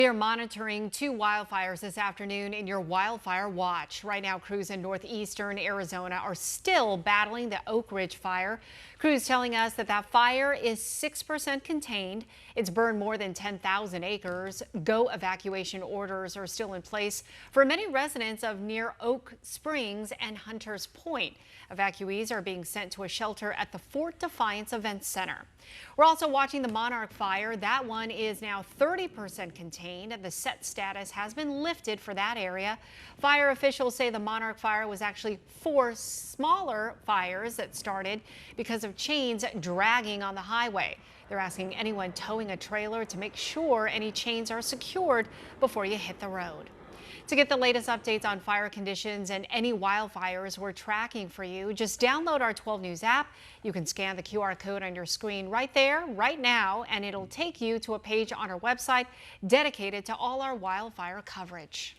We are monitoring 2 wildfires this afternoon in your wildfire watch. Right now, crews in northeastern Arizona are still battling the Oak Ridge fire. Crews telling us that fire is 6% contained. It's burned more than 10,000 acres. Go evacuation orders are still in place for many residents of near Oak Springs and Hunters Point. Evacuees are being sent to a shelter at the Fort Defiance Event Center. We're also watching the Monarch fire. That one is now 30% contained. The set status has been lifted for that area. Fire officials say the Monarch fire was actually 4 smaller fires that started because of chains dragging on the highway. They're asking anyone towing a trailer to make sure any chains are secured before you hit the road. To get the latest updates on fire conditions and any wildfires we're tracking for you, just download our 12 News app. You can scan the QR code on your screen right there, right now, and it'll take you to a page on our website dedicated to all our wildfire coverage.